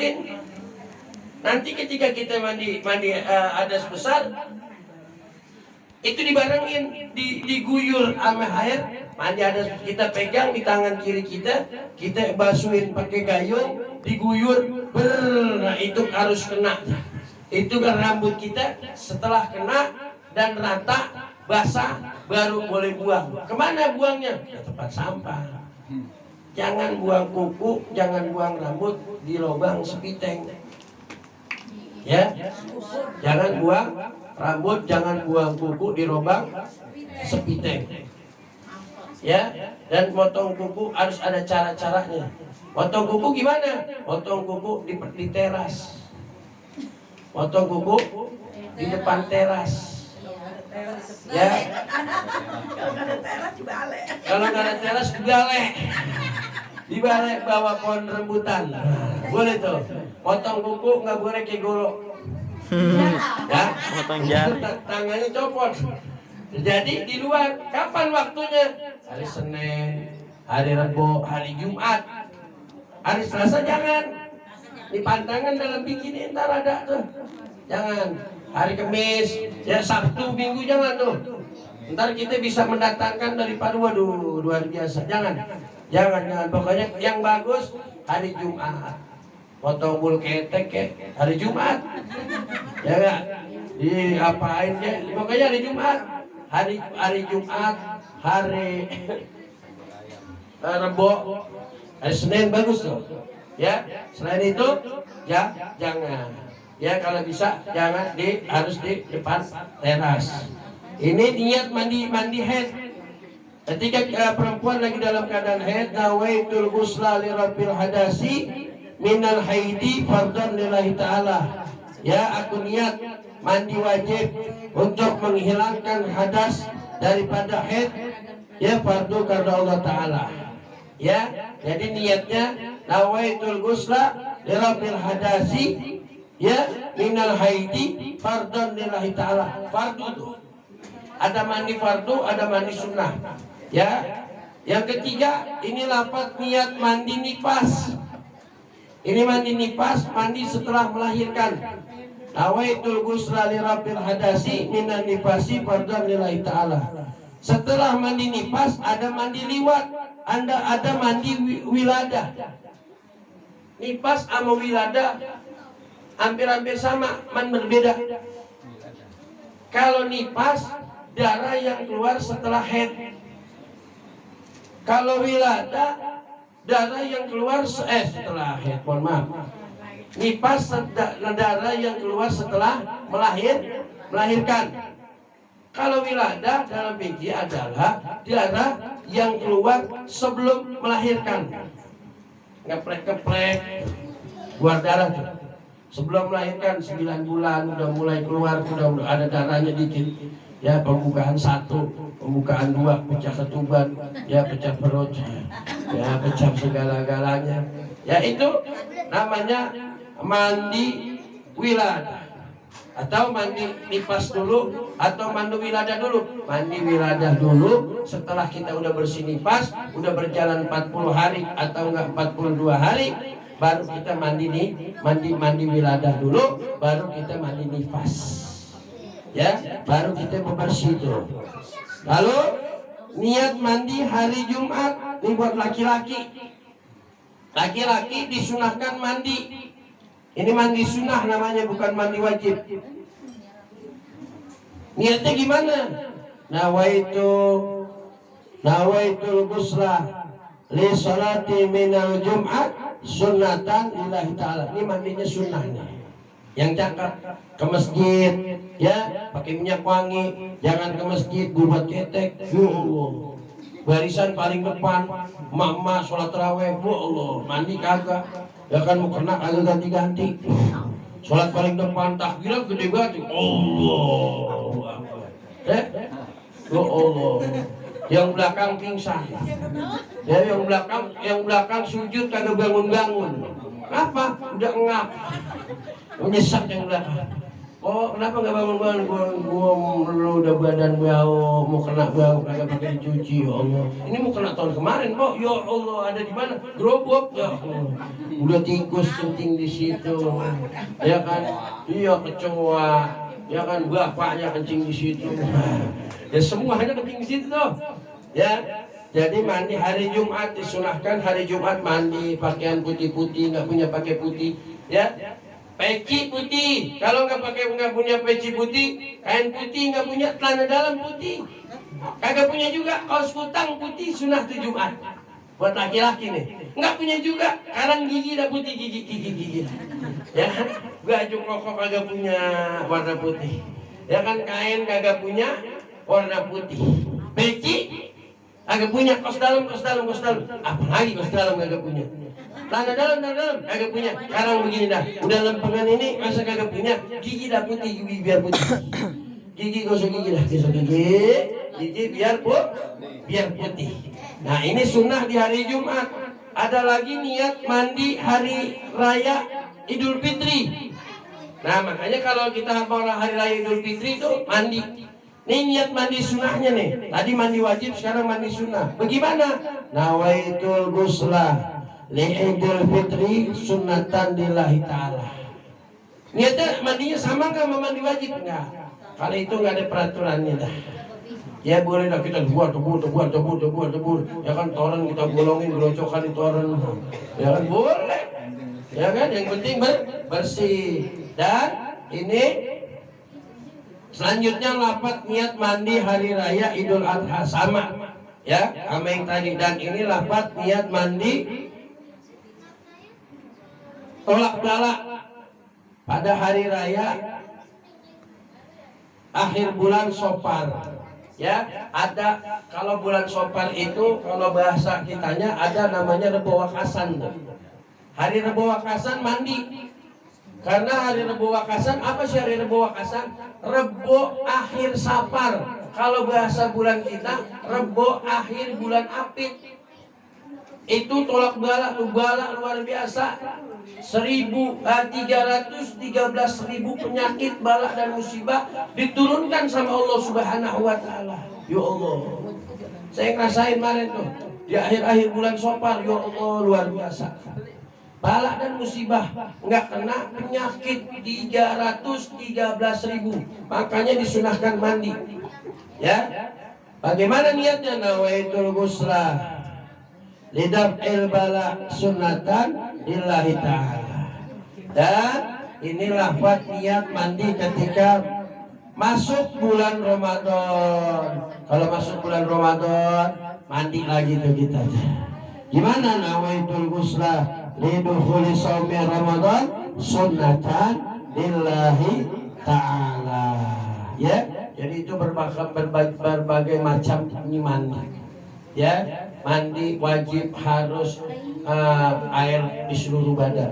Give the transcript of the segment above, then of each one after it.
dimandiin. Nanti ketika kita mandi hadas besar, itu dibarengin, diguyur sama air. Mandi hadas kita pegang di tangan kiri kita basuhin pakai gayung, diguyur, nah itu harus kena. Itu kan rambut kita setelah kena dan rata basah baru boleh buang. Kemana buangnya? Ke tempat sampah. Jangan buang kuku, jangan buang rambut di lubang sepiteng. Ya, jangan buang rambut, jangan buang kuku di lubang sepiteng. Ya, dan potong kuku harus ada cara-caranya. Potong kuku gimana? Potong kuku di teras. Potong kuku di depan teras. Ya. Kalau nggak ada teras di balai. Di balai bawa pohon rambutan. Boleh tuh. Potong kuku nggak boleh kayak golok. Ya. Potong jari. Tangannya copot. Jadi di luar. Kapan waktunya? Hari Senin, hari Rabu, hari Jumat. Hari Selasa jangan. Di pantangan dalam bikini ntar ada tuh. Jangan. Hari Kamis, ya Sabtu, Minggu jangan tuh. Ntar kita bisa mendatangkan daripada waduh luar biasa. Jangan. Pokoknya yang bagus hari Jumat. Potong bulu ketek hari Jumat. Ya enggak? Diapain ya? Pokoknya hari Jumat. Hari Jumat, hari Rabu, hari Senin bagus tuh. Ya, selain itu ya jangan. Ya kalau bisa jangan harus di depan teras. Ini niat mandi haid. Ketika perempuan lagi dalam keadaan haid, nawaitul ghusla li rabbil hadasi minal haidi fardhan lillahi ta'ala. Ya, aku niat mandi wajib untuk menghilangkan hadas daripada haid, ya fardu karena Allah Ta'ala. Ya, jadi niatnya nawaitul ghusla li rabbil hadasi, ya minal haidi fardhan lillahi ta'ala. Fardu tuh ada mandi fardu, ada mandi sunnah. Ya, yang ketiga ini lafaz niat mandi nifas. Ini mandi nifas, mandi setelah melahirkan. Nawaitul ghusla li rabbil hadasi minan nifasi fardhan lillahi ta'ala. Setelah mandi nifas ada mandi liwat, ada mandi wiladah. Nifas sama wiladah hampir-hampir sama, berbeda. Kalau nifas darah yang keluar setelah haid. Kalau wiladah darah yang keluar setelah haid, mohon maaf. Nifas darah yang keluar setelah melahirkan. Kalau wiladah dalam fikih adalah darah yang keluar sebelum melahirkan. Ngeprek-ngeprek keluar darah tuh. Sebelum melahirkan 9 bulan udah mulai keluar, udah ada darahnya dikit. Ya, pembukaan 1, pembukaan 2, pecah ketuban, ya pecah perut, ya pecah segala-galanya. Ya itu namanya mandi wiladah. Atau mandi nifas dulu, atau mandi wiladah dulu. Mandi wiladah dulu, setelah kita udah bersih nifas, udah berjalan 40 hari atau enggak 42 hari, baru kita mandi wiladah dulu, baru kita mandi nifas. Ya, baru kita bebersih itu. Lalu niat mandi hari Jumat ini buat laki-laki. Laki-laki disunahkan mandi. Ini mandi sunnah namanya, bukan mandi wajib. Niatnya gimana? Nawaitul ghusla li salati minal Jum'at sunnatan lillahi ta'ala. Ini mandinya sunnah nih. Yang cakep ke masjid, ya pakai minyak wangi. Jangan ke masjid buat ketek. Barisan paling depan, emak-emak sholat tarawih, Allah mandi kagak. Ya kan mau kena kagak ganti-ganti. Sholat paling depan, takbiran gede banget. Allah, Allah. Yang belakang pingsan. Ya, yang belakang sujud kagak bangun-bangun. Apa? Udah ngap. Menyesat yang belakang. Oh, kenapa nggak bangun-bangun? Gua lu udah badan bau, mau kena bau, kagak pakai dicuci, ya Allah. Ini mau kena tahun kemarin, kok? Ya Allah, ada di mana? Gerobak, ya Allah. Udah tikus kencing di situ, ya kan? Iya, kecoa, ya kan? Bapaknya kencing di situ. Ya semuanya kencing di situ tuh, ya. Jadi mandi hari Jumat disunahkan hari Jumat mandi pakaian putih-putih, nggak punya pakai putih, ya. Peci putih, kalau nggak punya peci putih, kain putih, nggak punya celana dalam putih, kagak punya juga kaos kutang putih, sunah tuh Jumat. Buat laki-laki nih, nggak punya juga, karang gigi dah putih, gigi, ya kan? Baju koko kagak punya warna putih, ya kan? Kain kagak punya warna putih, peci kagak punya, kaos dalam, apalagi kaos dalam kagak punya. Tanah dalam kagak punya. Sekarang begini dah, udah lempengan ini masa kagak punya, gigi dah putih, gigi biar putih. Gigi gosok gigi dah, gigi biar putih. Nah ini sunnah di hari Jumat. Ada lagi niat mandi hari raya Idul Fitri. Nah makanya kalau kita mau hari raya Idul Fitri itu mandi. Ini niat mandi sunnahnya nih. Tadi mandi wajib, sekarang mandi sunnah. Bagaimana? Nawaitul ghusla Idul Fitri sunnatan lillahi ta'ala. Niatnya mandinya sama nggak sama mandi wajib? Enggak. Kalau itu nggak ada peraturannya dah. Ya boleh dah kita buat tebur. Ya kan toren kita bolongin, gerocokan di toren. Ya kan boleh. Ya kan yang penting bersih. Dan ini selanjutnya lafaz niat mandi hari raya Idul Adha sama. Ya, sama yang tadi. Dan ini lafaz niat mandi tolak bala pada hari raya akhir bulan Sofar, ya. Ada kalau bulan Sofar itu kalau bahasa kitanya ada namanya Rebo Wakasan. Hari Rebo Wakasan mandi, karena hari Rebo Wakasan apa sih hari Rebo Wakasan? Rebo akhir Safar. Kalau bahasa bulan kita Rebo akhir bulan Apit. Itu tolak bala luar biasa. 313.000 penyakit, bala dan musibah diturunkan sama Allah Subhanahu wa taala. Ya Allah. Saya ngerasain kemarin tuh di akhir-akhir bulan Safar, ya Allah luar biasa. Bala dan musibah nggak kena penyakit 313.000. Makanya disunahkan mandi. Ya. Bagaimana niatnya? Nawaitul ghusla lidaf'il bala sunnatan lillahi ta'ala. Dan ini lafaz niat mandi ketika masuk bulan Ramadan. Kalau masuk bulan Ramadan mandi lagi tuh kita. Gimana? Nawaitul ghusla lidukhuli shaumi Ramadan sunnatan lillahi ta'ala. Ya, jadi itu berbagai macam mandi. Ya, mandi wajib harus air di seluruh badan,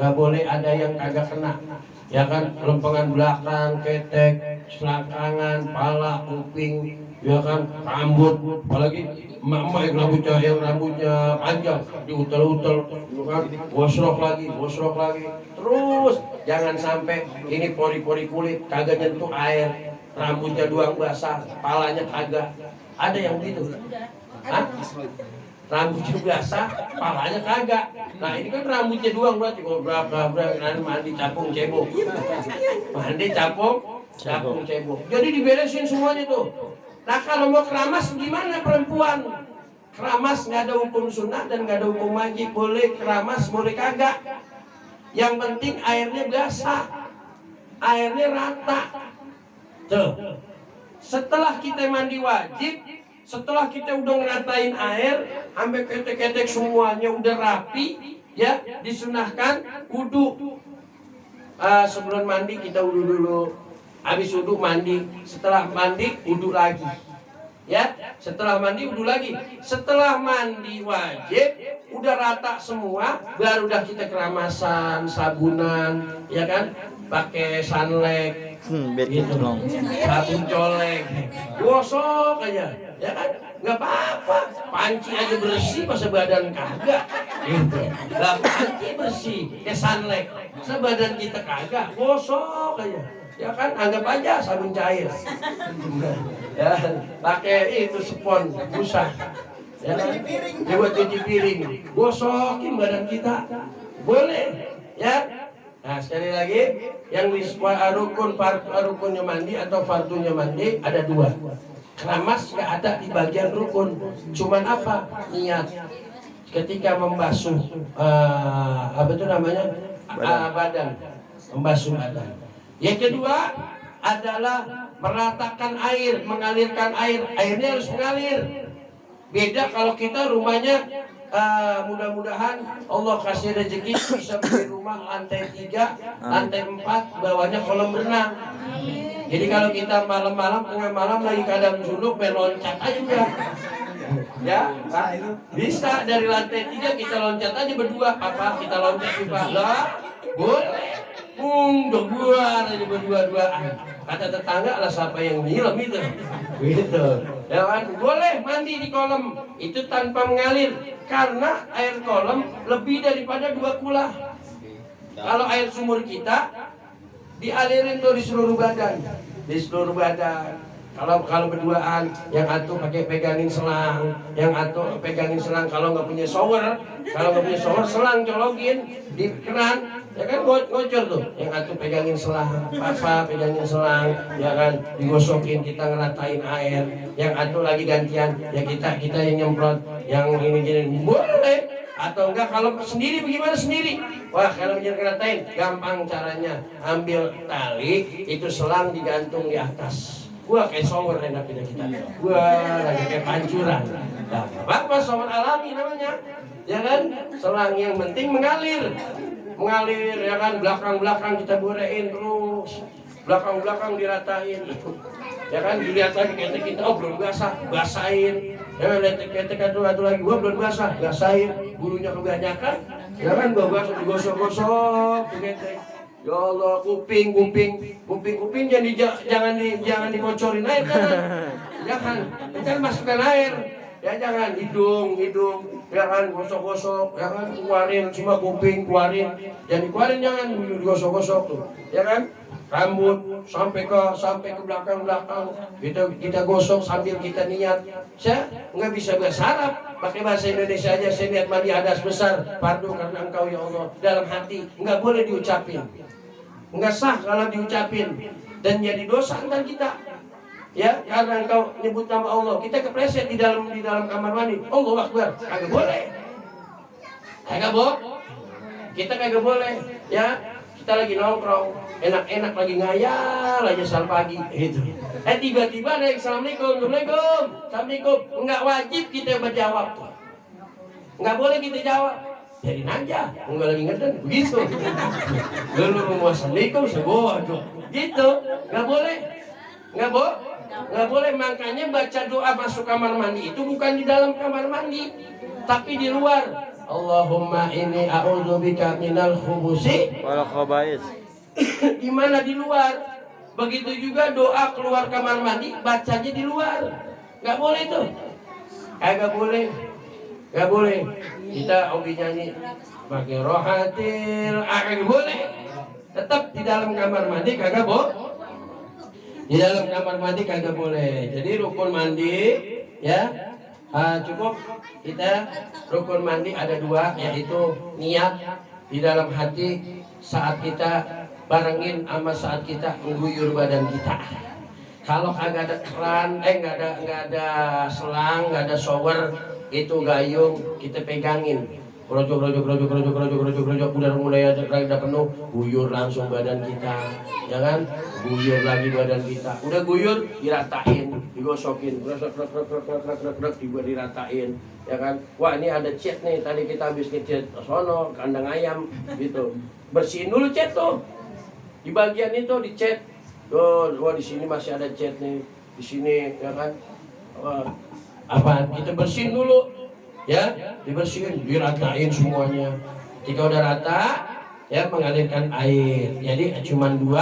nggak boleh ada yang kagak kena, ya kan? Lempengan belakang, ketek, selangkangan, pala, kuping, ya kan? Rambut, apalagi emak-emak yang rambutnya panjang diutel-utel, ya kan? Gosrok lagi, terus jangan sampai ini pori-pori kulit kagak nyentuh air, rambutnya doang basah, palanya kagak. Ada yang begitu. Hah? Rambutnya basah, palanya kagak. Nah ini kan rambutnya doang, berarti kalau berapa mandi capung cebok. Jadi diberesin semuanya tuh. Nah kalau mau keramas gimana perempuan? Keramas nggak ada hukum sunnah dan nggak ada hukum wajib. Boleh keramas, boleh kagak. Yang penting airnya basah, airnya rata. Tuh. Setelah kita mandi wajib, setelah kita udah ngeratain air, sampai ketek-ketek semuanya udah rapi, ya disunahkan wudu. Sebelum mandi kita wudu dulu, habis wudu mandi, setelah mandi wudu lagi, ya. Setelah mandi wudu lagi, setelah mandi wajib udah rata semua, baru udah kita keramasan, sabunan, ya kan, pakai sunlight. Gitu dong, sabun colek, gosok aja, ya kan, nggak apa-apa, panci aja bersih, masa badan kagak, gitu, lah panci bersih, kayak sunlight, sebadan kita kagak, gosok aja, Ya kan, anggap aja sabun cair. Ya, pakai itu spon busa. Ya kan, dia buat cuci piring, gosokin badan kita, boleh. Ya. Nah, sekali lagi, yang rukunnya mandi atau fardunya mandi ada dua. Keramas nggak ada di bagian rukun, cuman apa? Niat. Ketika membasuh apa itu namanya badan, membasuh badan. Yang kedua adalah meratakan air, mengalirkan air. Airnya harus mengalir. Beda kalau kita rumahnya mudah-mudahan Allah kasih rezeki bisa beli rumah lantai 3, lantai 4, bawahnya kolam renang. Jadi kalau kita malam-malam, tengah malam lagi kadang junub, meloncat aja udah. Ya, bisa dari lantai 3 kita loncat aja berdua. Apa kita loncat juga? Lah, boleh. Buar aja berdua-duaan. Kata tetangga lah siapa yang nyilam itu. Gitu. Ya kan? Boleh mandi di kolam itu tanpa mengalir karena air kolam lebih daripada 2 kula. Kalau air sumur kita dialirin tuh di seluruh badan. Di seluruh badan. Kalau berduaan, yang atuh pakai pegangin selang, yang atuh pegangin selang. Kalau nggak punya shower, selang colokin di keran, ya kan ngocor tuh. Yang atuh pegangin selang, papa pegangin selang, ya kan digosokin, kita ngeratain air. Yang atuh lagi gantian, ya kita yang nyemprot, yang ini gini boleh. Atau enggak kalau sendiri bagaimana sendiri? Wah, kalau biar ngeratain gampang caranya, ambil tali itu selang digantung di atas. Wah, kayak shower enak kita. Wah, lagi kayak pancuran. Nah, apa shower alami namanya? Ya kan? Selang yang penting mengalir. Mengalir, ya kan? Belakang-belakang kita borein terus. Belakang-belakang diratain. Ya kan? Dilihat lagi ketek kita, oh belum basah, basahin. Ya, ketek satu lagi, gua belum basah, basahin. Bulunya kebanyakan. Ya kan? Gua digosok-gosok, ketek. Ya Allah, kuping jangan dikocorin air kan? Jangan, kan masukkan air. Ya jangan hidung, ya kan gosok-gosok, ya kan keluarin cuma kuping keluarin, jangan digosok-gosok tuh, ya kan? Rambut sampai ke belakang kita gosok sambil kita niat. Saya nggak bisa bahasa Arab, pakai bahasa Indonesia aja. Saya niat mandi hadas besar fardu karena Engkau ya Allah, dalam hati nggak boleh diucapin. Nggak sah kalau diucapin dan jadi dosa antar kita. Ya, karena engkau nyebut nama Allah, kita kepleset di dalam kamar mandi. Allahu Akbar, kagak boleh. Kita kagak boleh. Ya, kita lagi nongkrong, enak-enak lagi ngayal aja sal pagi itu. Tiba-tiba ada yang assalamualaikum. Enggak wajib kita menjawab. Enggak boleh kita jawab. Jadi aja, enggak lagi ngeden, begitu. Lalu mau assalamualaikum, sebuah doa, gitu, nggak boleh. Makanya baca doa masuk kamar mandi itu bukan di dalam kamar mandi, tapi di luar. Allahumma inni a'udzubika minal khubusi wal khaba'is. Di mana di luar. Begitu juga doa keluar kamar mandi, bacanya di luar. Nggak boleh tuh, Gak boleh. Kita hobi nyanyi pakai rohatil, boleh. Tetap di dalam kamar mandi kagak Di dalam kamar mandi kagak boleh. Jadi rukun mandi ya cukup kita rukun mandi ada 2, yaitu niat di dalam hati saat kita barengin sama saat kita mengguyur badan kita. Kalau kagak ada keran, nggak ada selang, nggak ada shower, itu gayung kita pegangin, rojok, udah mulai ada penuh, guyur langsung badan kita, ya kan? Guyur lagi badan kita, udah guyur diratain, digosokin, diratain, ya kan? Wah ini ada cat nih, tadi kita habis ngecat sono kandang ayam, gitu, bersihin dulu cat tuh, di bagian itu dicat, wah di sini masih ada cat nih, di sini, ya kan? Apa kita bersihin dulu ya, dibersihin, diratain semuanya. Jika udah rata ya mengalirkan air. Jadi cuma 2.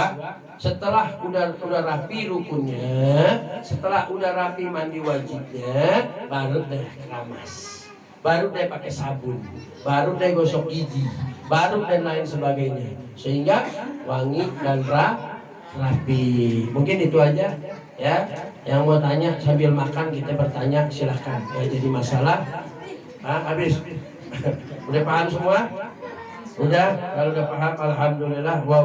Setelah udah rapi rukunnya, setelah udah rapi mandi wajibnya, baru deh keramas, baru deh pakai sabun, baru deh gosok gigi, baru dan lain sebagainya, sehingga wangi dan rapi. Mungkin itu aja ya. Yang mau tanya sambil makan kita bertanya silahkan. Ya, jadi masalah. Habis. Udah paham semua? Udah, kalau udah paham alhamdulillah. Wow.